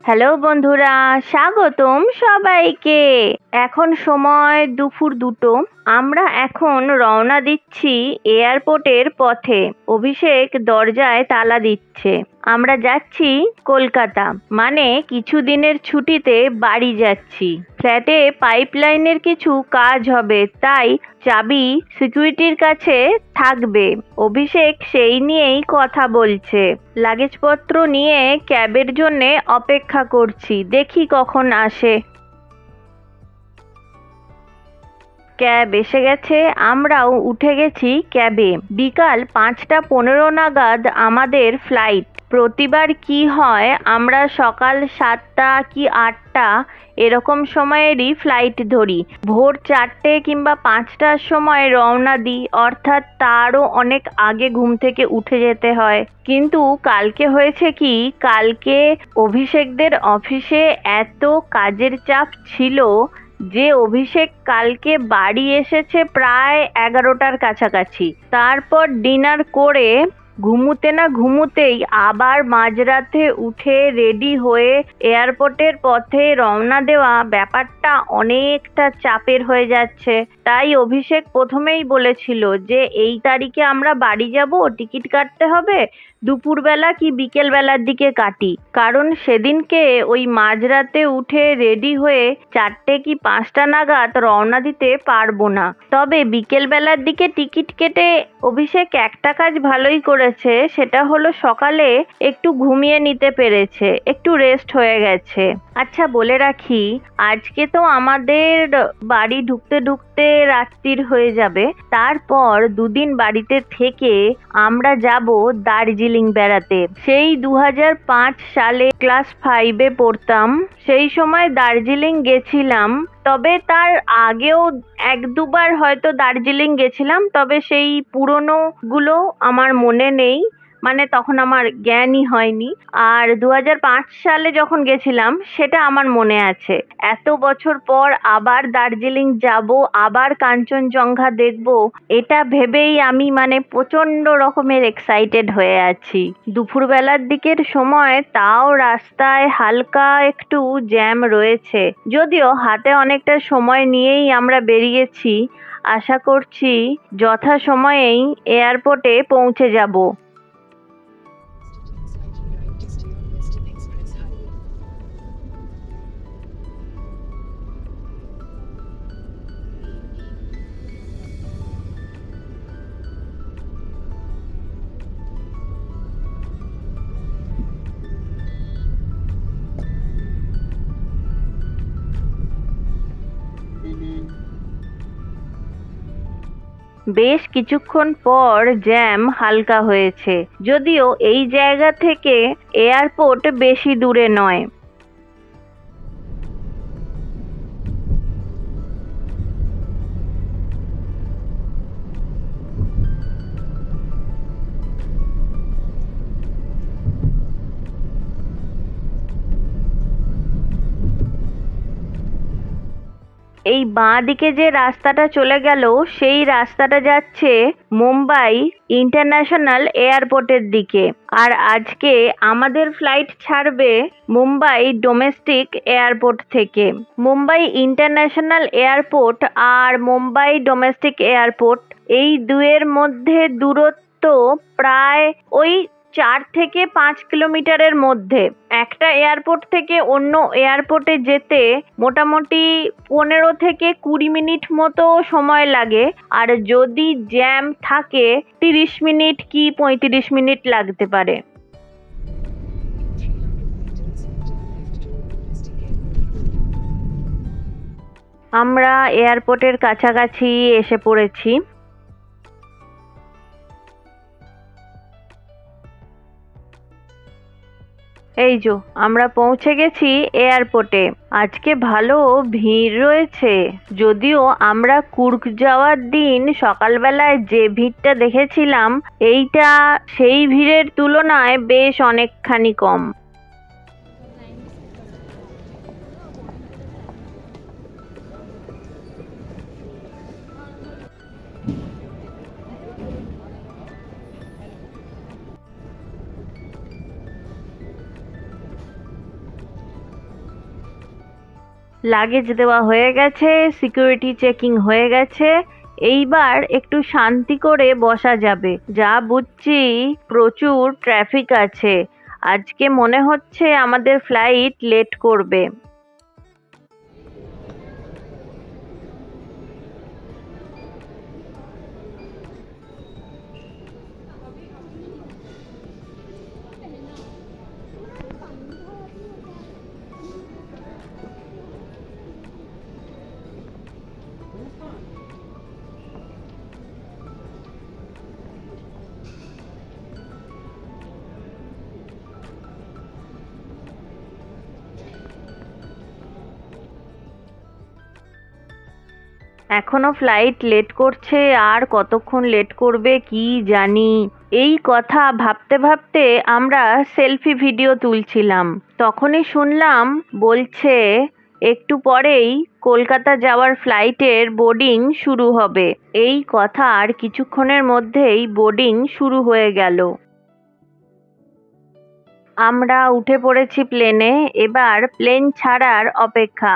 Hello বন্ধুরা, স্বাগতম সবাইকে। এখন সময় দুপুর 2টো। আমরা এখন রওনা দিচ্ছি এয়ারপোর্টের পথে। অভিষেক দরজায় তালা দিচ্ছে। আমরা যাচ্ছি কলকাতা, মানে কিছুদিনের ছুটিতে বাড়ি যাচ্ছি। ফ্ল্যাটে পাইপলাইনের কিছু কাজ হবে, তাই চাবি সিকিউরিটির কাছে থাকবে। অভিষেক সেই নিয়েই কথা বলছে। লাগেজপত্র নিয়ে ক্যাবের জন্য অপেক্ষা করছি, দেখি কখন আসে। ক্যাব এসে গেছে, আমরাও উঠে গেছি ক্যাবে। বিকাল 5টা 15 নাগাদ আমাদের ফ্লাইট। প্রতিবার কি হয়, আমরা সকাল 7টা কি 8টা এরকম সময়েরই ফ্লাইট ধরি। ভোর 4টে কিংবা 5টার সময় রওনা দিই, অর্থাৎ তারও অনেক আগে ঘুম থেকে উঠে যেতে হয়। কিন্তু কালকে হয়েছে কি, কালকে অভিষেকদের অফিসে এত কাজের চাপ ছিল যে অভিষেক কালকে বাড়ি এসেছে প্রায় 11টার কাছাকাছি। তারপর ডিনার করে ঘুমোতে না ঘুমোতেই আবার মাঝরাতে উঠে রেডি হয়ে এয়ারপোর্টের পথে রওনা দেওয়া ব্যাপারটা অনেকটা চাপের হয়ে যাচ্ছে। তাই অভিষেক প্রথমেই বলেছিল যে এই তারিখে আমরা বাড়ি যাব, টিকিট কাটতে হবে, দুপুরবেলা কি বিকেল বেলার দিকে কাটি। কারণ সেদিনকে ওই মাঝরাতে উঠে রেডি হয়ে 4টে কি 5টা নাগাদ রওনা দিতে পারবো না। তবে বিকেল বেলার দিকে টিকিট কেটে অভিষেক একটা কাজ ভালোই করেছে, সেটা হলো সকালে একটু ঘুমিয়ে নিতে পেরেছে, একটু রেস্ট হয়ে গেছে। আচ্ছা বলে রাখি, আজকে তো আমাদের বাড়ি ঢুকতে ঢুকতে রাত্রির হয়ে যাবে। তারপর দুদিন বাড়িতে থেকে আমরা যাব দার্জিলিং বেড়াতে। সেই 2005 সালে ক্লাস 5-এ পড়তাম, সেই সময় দার্জিলিং গেছিলাম। তবে তার আগেও 1-2বার হয়তো দার্জিলিং গেছিলাম, তবে সেই পুরনো গুলো আমার মনে নেই, মানে তখন আমার জ্ঞানই হয়নি। আর 2005 সালে যখন গেছিলাম সেটা আমার মনে আছে। এত বছর পর আবার দার্জিলিং যাব, আবার কাঞ্চনজঙ্ঘা দেখব, এটা ভেবেই আমি মানে প্রচন্ড রকমের এক্সাইটেড হয়ে আছি। দুপুরবেলার দিকের সময় তাও রাস্তায় হালকা একটু জ্যাম রয়েছে, যদিও হাতে অনেকটা সময় নিয়েই আমরা বেরিয়েছি। আশা করছি যথাসময়েই এয়ারপোর্টে পৌঁছে যাব। বেশ কিছুক্ষণ পর জ্যাম হালকা হয়েছে, যদিও এই জায়গা থেকে এয়ারপোর্ট বেশি দূরে নয়। এই বাঁ দিকে যে রাস্তাটা চলে গেল, সেই রাস্তাটা যাচ্ছে মুম্বাই ইন্টারন্যাশনাল এয়ারপোর্টের দিকে। আর আজকে আমাদের ফ্লাইট ছাড়বে মুম্বাই ডোমেস্টিক এয়ারপোর্ট থেকে। মুম্বাই ইন্টারন্যাশনাল এয়ারপোর্ট আর মুম্বাই ডোমেস্টিক এয়ারপোর্ট, এই দুয়ের মধ্যে দূরত্ব প্রায় ওই 4 থেকে 5 কিলোমিটারের মধ্যে। একটা এয়ারপোর্ট থেকে অন্য এয়ারপোর্টে যেতে মোটামুটি 15 থেকে 20 মিনিট মতো সময় লাগে, আর যদি জ্যাম থাকে 30 মিনিট কি 35 মিনিট লাগতে পারে। আমরা এয়ারপোর্টের কাছাকাছি এসে পড়েছি। এই যো আমরা পৌঁছে গেছি এয়ারপোর্টে। আজকে ভালো ভিড় রয়েছে, যদিও আমরা কুর্গ যাওয়ার দিন সকালবেলায় যে ভিড়টা দেখেছিলাম, এইটা সেই ভিড়ের তুলনায় বেশ অনেকখানি কম। লাগেজ দেওয়া হয়ে গেছে, সিকিউরিটি চেকিং হয়ে গেছে। এইবার একটু শান্তি করে বসা যাবে। যা বুঝছি প্রচুর ট্রাফিক আছে। আজকে মনে হচ্ছে আমাদের ফ্লাইট লেট করবে। এখনো ফ্লাইট লেট করছে, আর কতক্ষণ লেট করবে কি জানি। এই কথা ভাবতে ভাবতে আমরা সেলফি ভিডিও তুলছিলাম, তখনই শুনলাম বলছে একটু পরেই কলকাতা যাওয়ার ফ্লাইটের বোর্ডিং শুরু হবে। এই কথার কিছুক্ষণের মধ্যেই বোর্ডিং শুরু হয়ে গেল। আমরা উঠে পড়েছি প্লেনে, এবার প্লেন ছাড়ার অপেক্ষা।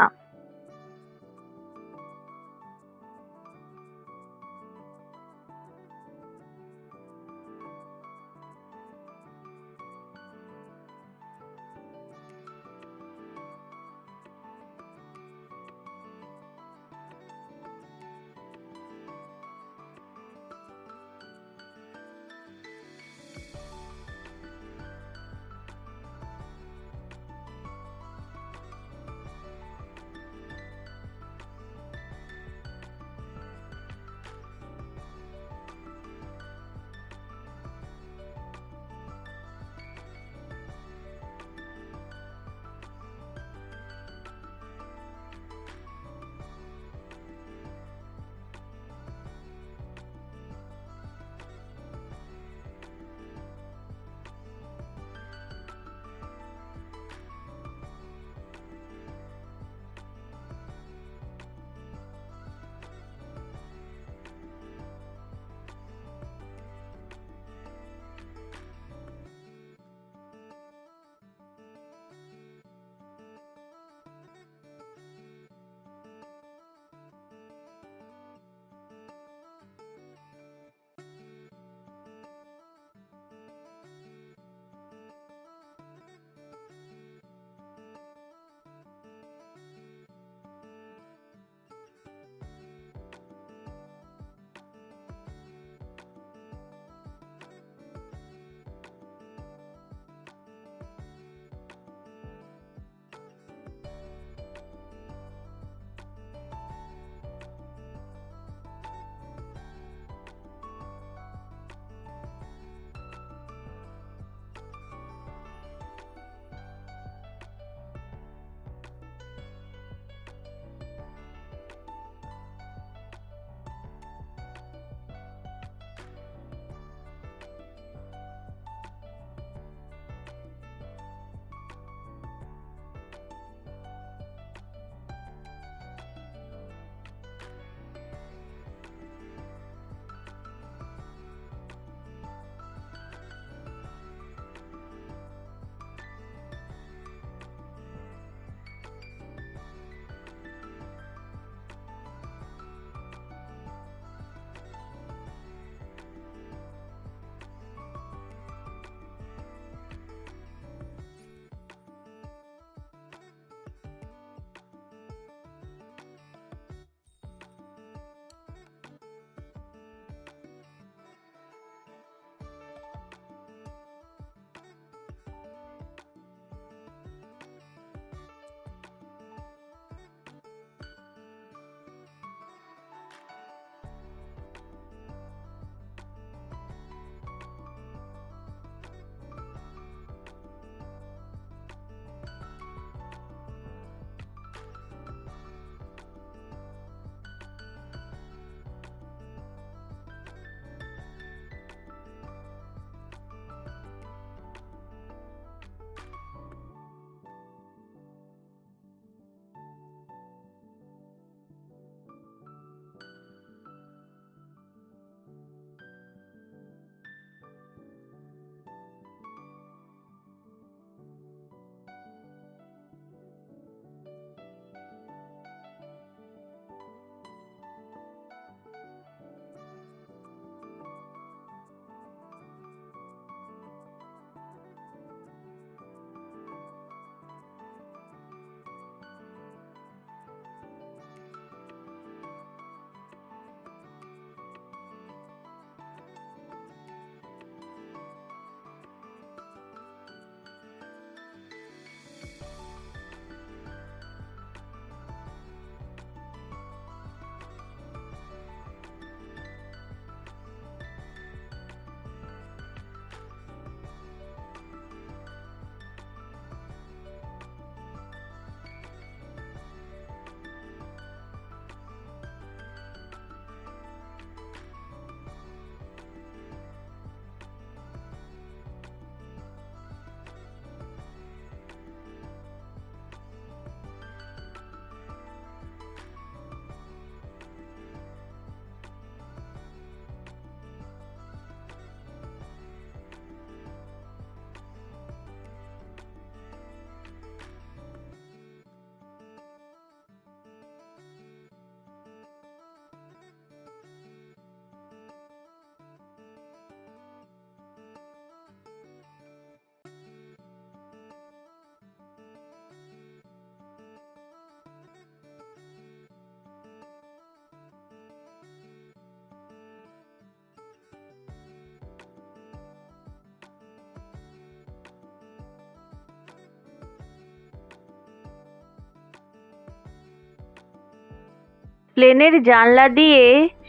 প্লেনের জানলা দিয়ে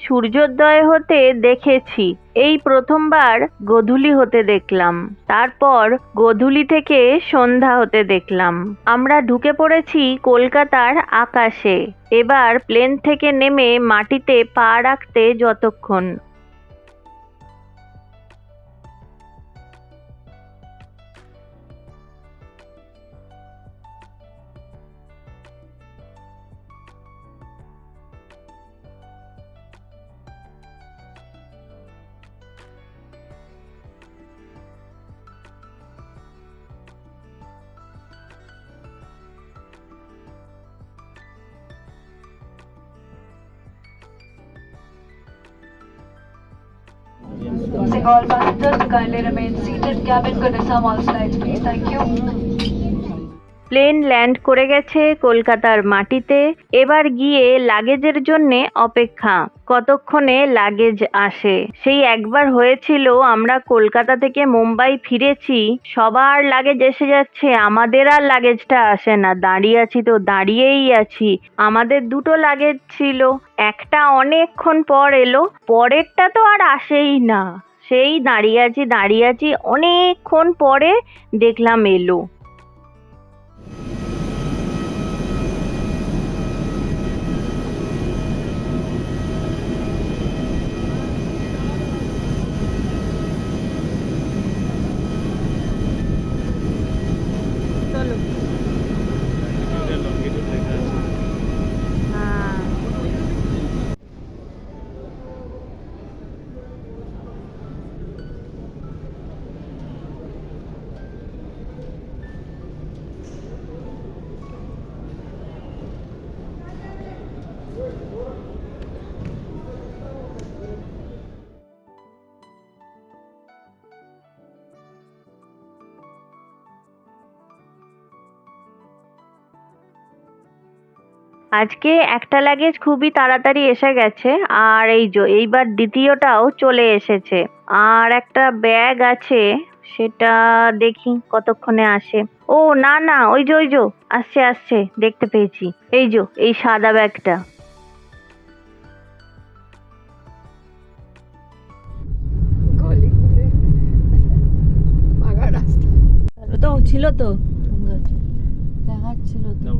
সূর্যোদয় হতে দেখেছি, এই প্রথমবার গোধূলি হতে দেখলাম, তারপর গোধূলি থেকে সন্ধ্যা হতে দেখলাম। আমরা ঢুকে পড়েছি কলকাতার আকাশে। এবার প্লেন থেকে নেমে মাটিতে পা রাখতে যতক্ষণ। All passengers to kindly remain seated. Cabin crew disarm all flights, please. Thank you. Plane land করে গেছে কলকাতার মাটিতে। এবার গিয়ে লাগেজের জন্যে অপেক্ষা, কতক্ষণে লাগেজ আসে। সেই একবার হয়েছিল, আমরা কলকাতা থেকে মুম্বাই ফিরেছি, সবার লাগেজ এসে যাচ্ছে, আমাদের আর লাগেজটা আসে না। দাঁড়িয়ে আছি তো দাঁড়িয়েই আছি। আমাদের দুটো লাগেজ ছিল, একটা অনেকক্ষণ পর এলো, পরেরটা তো আর আসেই না। সেই দাঁড়িয়ে আছি অনেকক্ষণ পরে দেখলাম এলো। আজকে একটা লাগেজ খুবই তাড়াতাড়ি এসে গেছে, আর এইবার দ্বিতীয়টাও চলে এসেছে। আর একটা ব্যাগ আছে, সেটা দেখি কতক্ষণে আসে। ও না না, ওই যে আসছে, দেখতে পেয়েছি। এই সাদা ব্যাগটা। তো ছিল তো দেখাচ্ছিল তো।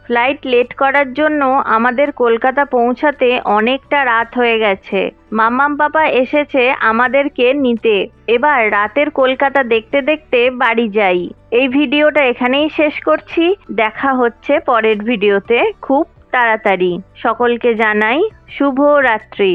ফ্লাইট লেট করার জন্য আমাদের কলকাতা পৌঁছাতে অনেকটা রাত হয়ে গেছে। মাম্মাম পাপা এসেছে আমাদেরকে নিতে। এবার রাতের কলকাতা দেখতে দেখতে বাড়ি যাই। এই ভিডিওটা এখানেই শেষ করছি। দেখা হচ্ছে পরের ভিডিওতে খুব তাড়াতাড়ি। সকলকে জানাই শুভ রাত্রি।